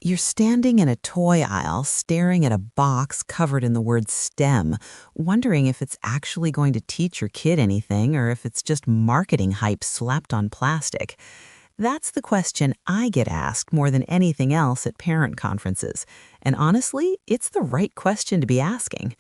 You're standing in a toy aisle staring at a box covered in the word STEM, wondering if it's actually going to teach your kid anything or if it's just marketing hype slapped on plastic. That's the question I get asked more than anything else at parent conferences. And honestly, it's the right question to be asking.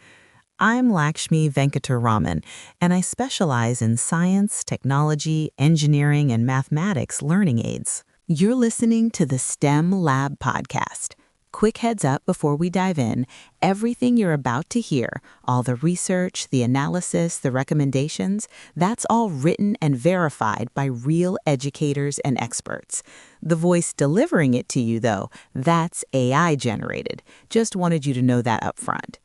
I'm Lakshmi Venkataraman, and I specialize in science, technology, engineering, and mathematics learning aids. You're listening to the STEM Lab podcast. Quick heads up before we dive in, everything you're about to hear, all the research, the analysis, the recommendations, that's all written and verified by real educators and experts. The voice delivering it to you, though, that's AI generated. Just wanted you to know that up front.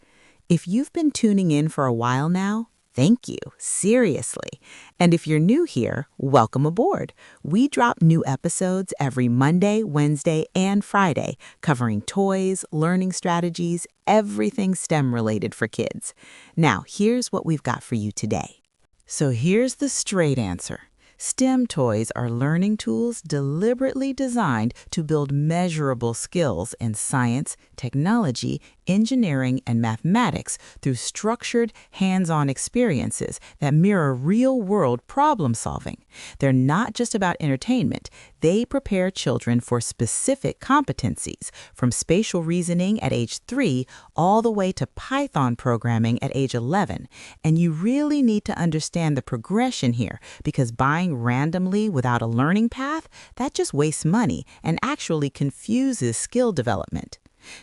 If you've been tuning in for a while now, thank you, seriously. And if you're new here, welcome aboard. We drop new episodes every Monday, Wednesday, and Friday, covering toys, learning strategies, everything STEM related for kids. Now, here's what we've got for you today. So here's the straight answer. STEM toys are learning tools deliberately designed to build measurable skills in science, technology, engineering, and mathematics through structured, hands-on experiences that mirror real-world problem solving. They're not just about entertainment. They prepare children for specific competencies, from spatial reasoning at age 3 all the way to Python programming at age 11. And you really need to understand the progression here, because buying randomly without a learning path, that just wastes money and actually confuses skill development.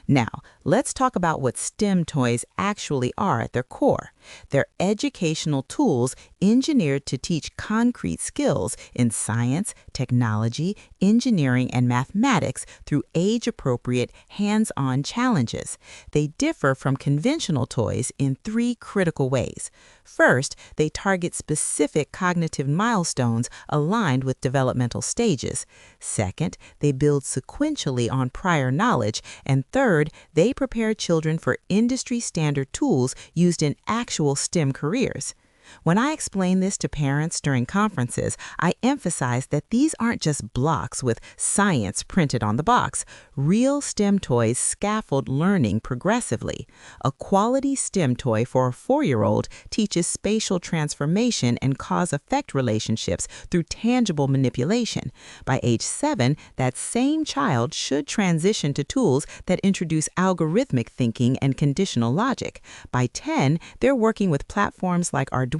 Now, let's talk about what STEM toys actually are at their core. They're educational tools engineered to teach concrete skills in science, technology, engineering, and mathematics through age-appropriate, hands-on challenges. They differ from conventional toys in 3 critical ways. First, they target specific cognitive milestones aligned with developmental stages. Second, they build sequentially on prior knowledge. And third, they prepare children for industry-standard tools used in actual STEM careers. When I explain this to parents during conferences, I emphasize that these aren't just blocks with science printed on the box. Real STEM toys scaffold learning progressively. A quality STEM toy for a 4-year-old teaches spatial transformation and cause-effect relationships through tangible manipulation. By age 7, that same child should transition to tools that introduce algorithmic thinking and conditional logic. By 10, they're working with platforms like Arduino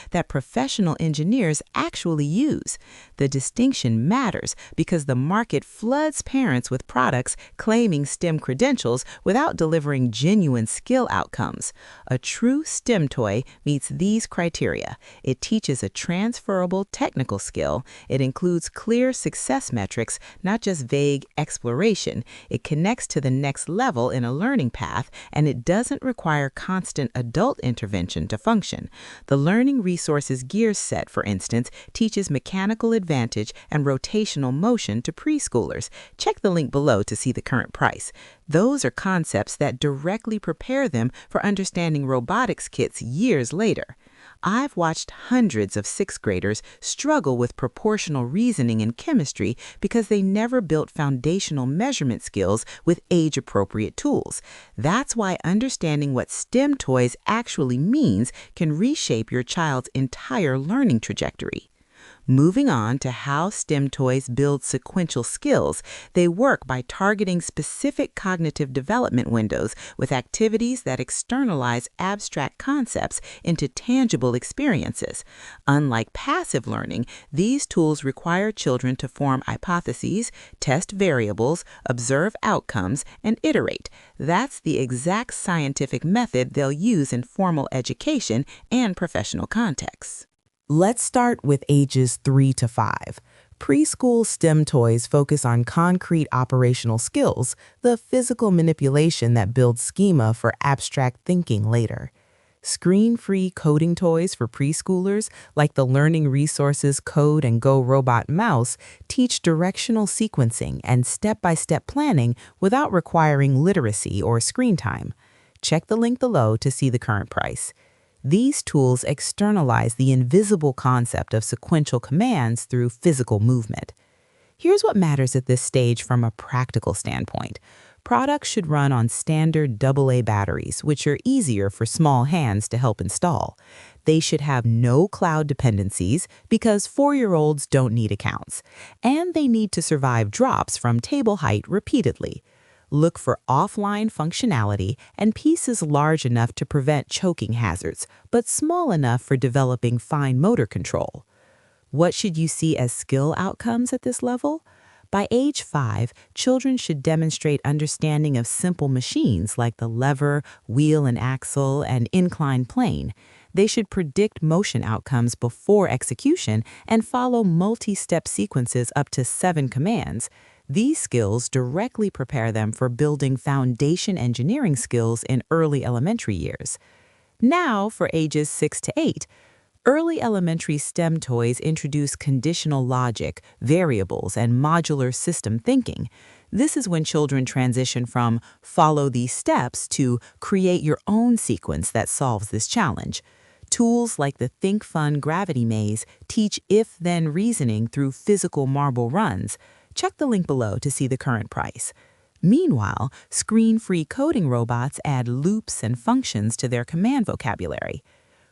that professional engineers actually use. The distinction matters because the market floods parents with products claiming STEM credentials without delivering genuine skill outcomes. A true STEM toy meets these criteria. It teaches a transferable technical skill. It includes clear success metrics, not just vague exploration. It connects to the next level in a learning path, and it doesn't require constant adult intervention to function. The Learning Resources Gear Set, for instance, teaches mechanical advantage and rotational motion to preschoolers. Check the link below to see the current price. Those are concepts that directly prepare them for understanding robotics kits years later. I've watched hundreds of 6th graders struggle with proportional reasoning and chemistry because they never built foundational measurement skills with age-appropriate tools. That's why understanding what STEM toys actually means can reshape your child's entire learning trajectory. Moving on to how STEM toys build sequential skills, they work by targeting specific cognitive development windows with activities that externalize abstract concepts into tangible experiences. Unlike passive learning, these tools require children to form hypotheses, test variables, observe outcomes, and iterate. That's the exact scientific method they'll use in formal education and professional contexts. Let's start with ages 3 to 5. Preschool STEM toys focus on concrete operational skills, the physical manipulation that builds schema for abstract thinking later. Screen-free coding toys for preschoolers, like the Learning Resources Code and Go Robot Mouse, teach directional sequencing and step-by-step planning without requiring literacy or screen time. Check the link below to see the current price. These tools externalize the invisible concept of sequential commands through physical movement. Here's what matters at this stage from a practical standpoint. Products should run on standard AA batteries, which are easier for small hands to help install. They should have no cloud dependencies because 4-year-olds don't need accounts. And they need to survive drops from table height repeatedly. Look for offline functionality and pieces large enough to prevent choking hazards, but small enough for developing fine motor control. What should you see as skill outcomes at this level? By age 5, children should demonstrate understanding of simple machines like the lever, wheel and axle, and inclined plane. They should predict motion outcomes before execution and follow multi-step sequences up to 7 commands. These skills directly prepare them for building foundation engineering skills in early elementary years. Now, for ages 6 to 8, early elementary STEM toys introduce conditional logic, variables, and modular system thinking. This is when children transition from follow these steps to create your own sequence that solves this challenge. Tools like the Think Fun Gravity Maze teach if-then reasoning through physical marble runs. Check the link below to see the current price. Meanwhile, screen-free coding robots add loops and functions to their command vocabulary.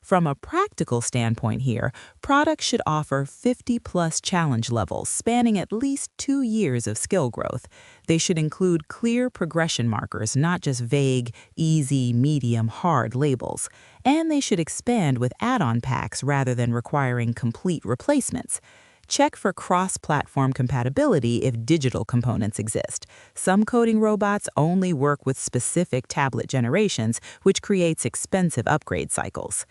From a practical standpoint here, products should offer 50-plus challenge levels spanning at least 2 years of skill growth. They should include clear progression markers, not just vague, easy, medium, hard labels. And they should expand with add-on packs rather than requiring complete replacements. Check for cross-platform compatibility if digital components exist. Some coding robots only work with specific tablet generations, which creates expensive upgrade cycles.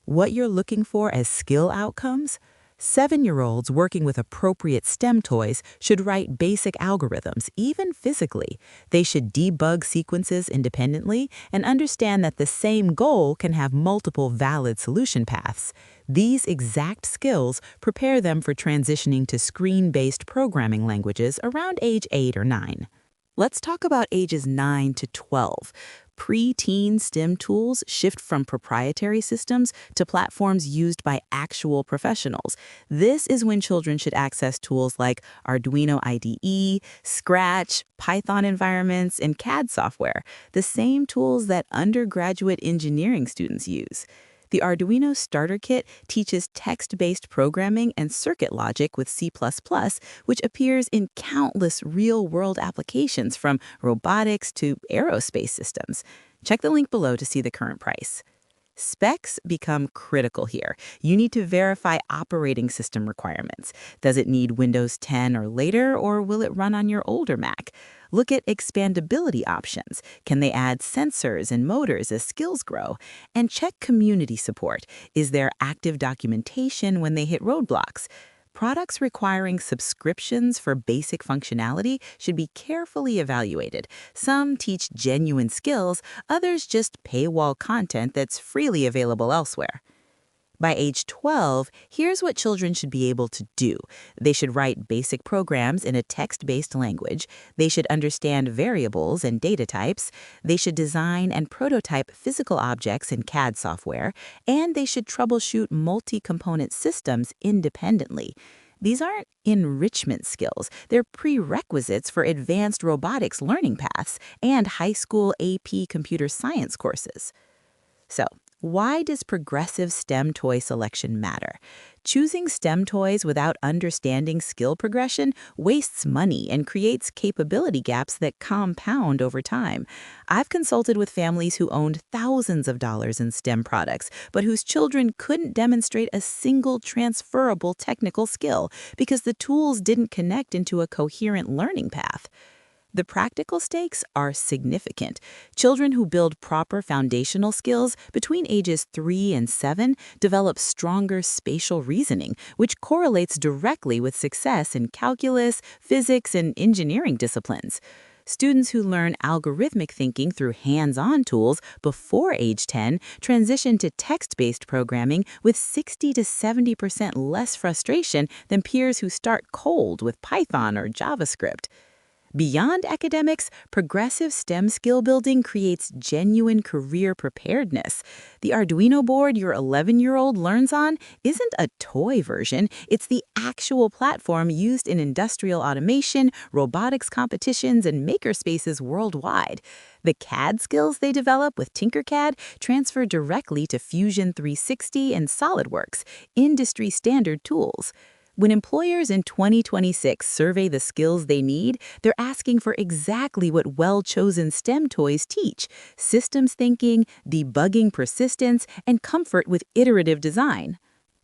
What you're looking for as skill outcomes? 7-year-olds working with appropriate STEM toys should write basic algorithms, even physically. They should debug sequences independently and understand that the same goal can have multiple valid solution paths. These exact skills prepare them for transitioning to screen-based programming languages around age 8 or 9. Let's talk about ages 9 to 12. Pre-teen STEM tools shift from proprietary systems to platforms used by actual professionals. This is when children should access tools like Arduino IDE, Scratch, Python environments, and CAD software, the same tools that undergraduate engineering students use. The Arduino Starter Kit teaches text-based programming and circuit logic with C++, which appears in countless real-world applications from robotics to aerospace systems. Check the link below to see the current price. Specs become critical here. You need to verify operating system requirements. Does it need Windows 10 or later, or will it run on your older Mac? Look at expandability options. Can they add sensors and motors as skills grow? And check community support. Is there active documentation when they hit roadblocks? Products requiring subscriptions for basic functionality should be carefully evaluated. Some teach genuine skills, others just paywall content that's freely available elsewhere. By age 12, here's what children should be able to do. They should write basic programs in a text-based language. They should understand variables and data types. They should design and prototype physical objects in CAD software. And they should troubleshoot multi-component systems independently. These aren't enrichment skills. They're prerequisites for advanced robotics learning paths and high school AP computer science courses. So, why does progressive STEM toy selection matter? Choosing STEM toys without understanding skill progression wastes money and creates capability gaps that compound over time. I've consulted with families who owned thousands of dollars in STEM products, but whose children couldn't demonstrate a single transferable technical skill because the tools didn't connect into a coherent learning path. The practical stakes are significant. Children who build proper foundational skills between ages 3 and 7 develop stronger spatial reasoning, which correlates directly with success in calculus, physics, and engineering disciplines. Students who learn algorithmic thinking through hands-on tools before age 10 transition to text-based programming with 60 to 70% less frustration than peers who start cold with Python or JavaScript. Beyond academics, progressive STEM skill building creates genuine career preparedness. The Arduino board your 11-year-old learns on isn't a toy version, it's the actual platform used in industrial automation, robotics competitions, and makerspaces worldwide. The CAD skills they develop with Tinkercad transfer directly to Fusion 360 and SolidWorks, industry standard tools. When employers in 2026 survey the skills they need, they're asking for exactly what well-chosen STEM toys teach: systems thinking, debugging persistence, and comfort with iterative design.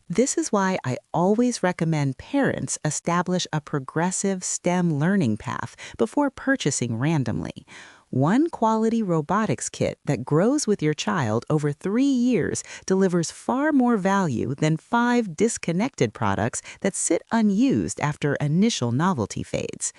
This is why I always recommend parents establish a progressive STEM learning path before purchasing randomly. One quality robotics kit that grows with your child over 3 years delivers far more value than 5 disconnected products that sit unused after initial novelty fades.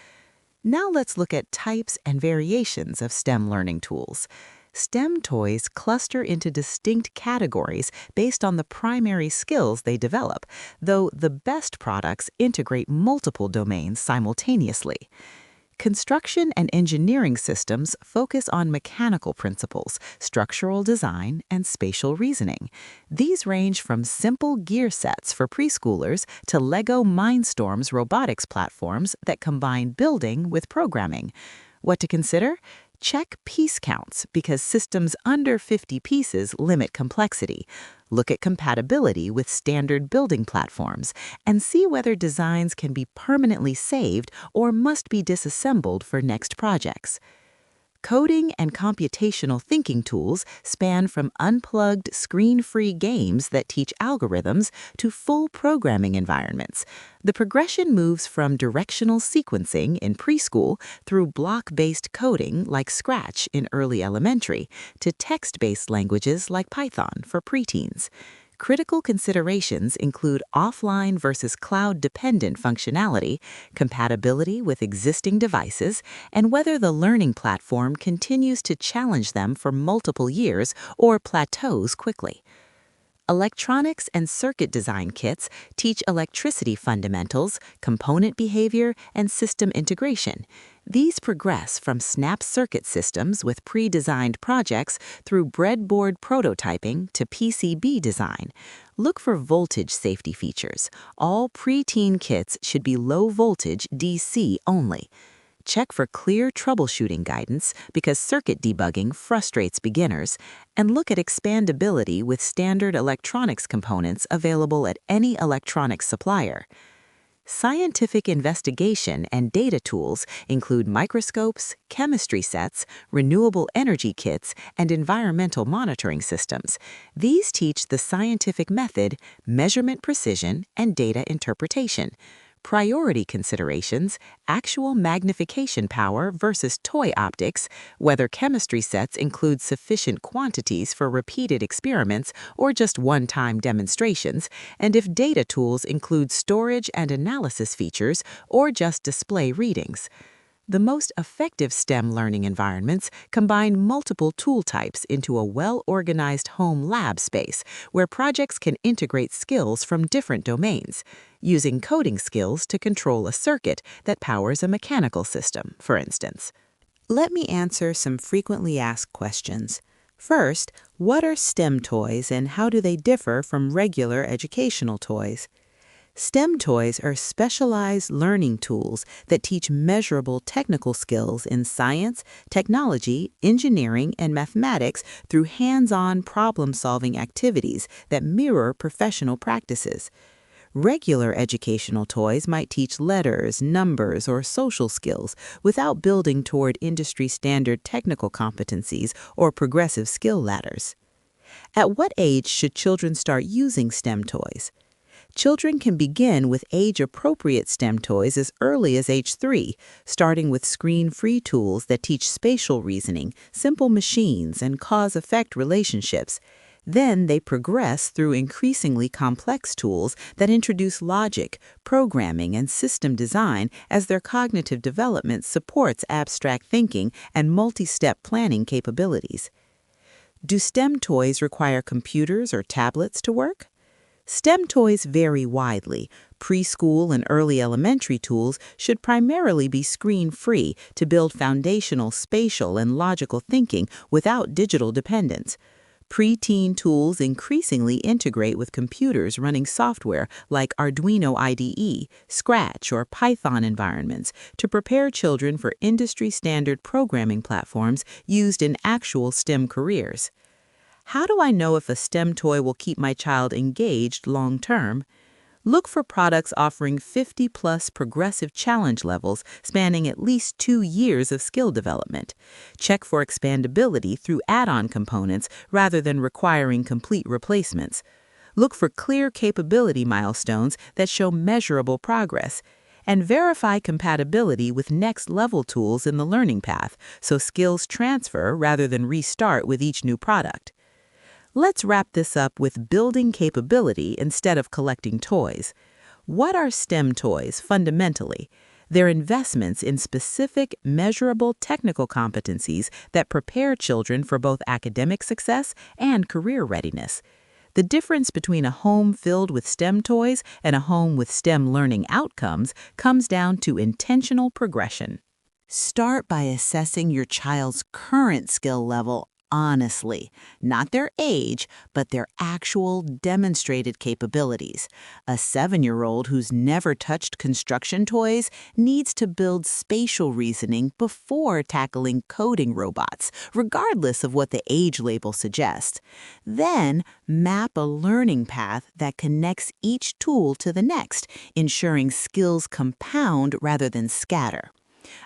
Now let's look at types and variations of STEM learning tools. STEM toys cluster into distinct categories based on the primary skills they develop, though the best products integrate multiple domains simultaneously. Construction and engineering systems focus on mechanical principles, structural design, and spatial reasoning. These range from simple gear sets for preschoolers to Lego Mindstorm's robotics platforms that combine building with programming. What to consider? Check piece counts because systems under 50 pieces limit complexity. Look at compatibility with standard building platforms and see whether designs can be permanently saved or must be disassembled for next projects. Coding and computational thinking tools span from unplugged, screen-free games that teach algorithms to full programming environments. The progression moves from directional sequencing in preschool through block-based coding like Scratch in early elementary to text-based languages like Python for preteens. Critical considerations include offline versus cloud-dependent functionality, compatibility with existing devices, and whether the learning platform continues to challenge them for multiple years or plateaus quickly. Electronics and circuit design kits teach electricity fundamentals, component behavior, and system integration. These progress from snap circuit systems with pre-designed projects through breadboard prototyping to PCB design. Look for voltage safety features. All preteen kits should be low voltage DC only. Check for clear troubleshooting guidance because circuit debugging frustrates beginners, and look at expandability with standard electronics components available at any electronics supplier. Scientific investigation and data tools include microscopes, chemistry sets, renewable energy kits, and environmental monitoring systems. These teach the scientific method, measurement precision, and data interpretation. Priority considerations, actual magnification power versus toy optics, whether chemistry sets include sufficient quantities for repeated experiments or just one-time demonstrations, and if data tools include storage and analysis features or just display readings. The most effective STEM learning environments combine multiple tool types into a well-organized home lab space where projects can integrate skills from different domains, using coding skills to control a circuit that powers a mechanical system, for instance. Let me answer some frequently asked questions. First, what are STEM toys and how do they differ from regular educational toys? STEM toys are specialized learning tools that teach measurable technical skills in science, technology, engineering, and mathematics through hands-on problem-solving activities that mirror professional practices. Regular educational toys might teach letters, numbers, or social skills without building toward industry-standard technical competencies or progressive skill ladders. At what age should children start using STEM toys? Children can begin with age-appropriate STEM toys as early as age 3, starting with screen-free tools that teach spatial reasoning, simple machines, and cause-effect relationships. Then they progress through increasingly complex tools that introduce logic, programming, and system design as their cognitive development supports abstract thinking and multi-step planning capabilities. Do STEM toys require computers or tablets to work? STEM toys vary widely. Preschool and early elementary tools should primarily be screen-free to build foundational spatial and logical thinking without digital dependence. Preteen tools increasingly integrate with computers running software like Arduino IDE, Scratch, or Python environments to prepare children for industry-standard programming platforms used in actual STEM careers. How do I know if a STEM toy will keep my child engaged long-term? Look for products offering 50-plus progressive challenge levels spanning at least 2 years of skill development. Check for expandability through add-on components rather than requiring complete replacements. Look for clear capability milestones that show measurable progress. And verify compatibility with next-level tools in the learning path so skills transfer rather than restart with each new product. Let's wrap this up with building capability instead of collecting toys. What are STEM toys fundamentally? They're investments in specific, measurable technical competencies that prepare children for both academic success and career readiness. The difference between a home filled with STEM toys and a home with STEM learning outcomes comes down to intentional progression. Start by assessing your child's current skill level honestly, not their age, but their actual demonstrated capabilities. A 7-year-old who's never touched construction toys needs to build spatial reasoning before tackling coding robots, regardless of what the age label suggests. Then, map a learning path that connects each tool to the next, ensuring skills compound rather than scatter.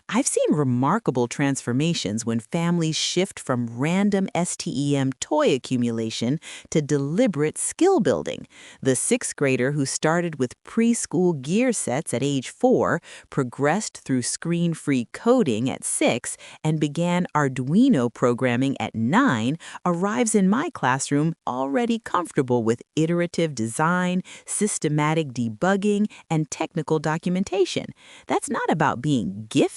I've seen remarkable transformations when families shift from random STEM toy accumulation to deliberate skill building. The sixth grader who started with preschool gear sets at age 4 progressed through screen-free coding at 6 and began Arduino programming at 9 arrives in my classroom already comfortable with iterative design, systematic debugging, and technical documentation. That's not about being gifted,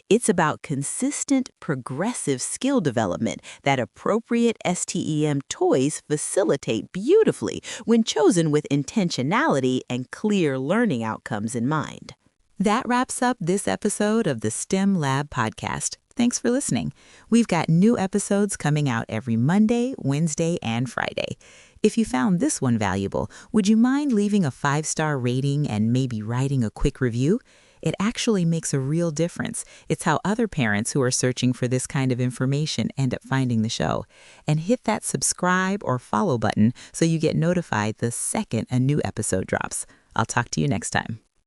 it's about consistent, progressive skill development that appropriate STEM toys facilitate beautifully when chosen with intentionality and clear learning outcomes in mind. That wraps up this episode of the STEM Lab podcast. Thanks for listening. We've got new episodes coming out every Monday, Wednesday, and Friday. If you found this one valuable, would you mind leaving a 5-star rating and maybe writing a quick review? It actually makes a real difference. It's how other parents who are searching for this kind of information end up finding the show. And hit that subscribe or follow button so you get notified the second a new episode drops. I'll talk to you next time.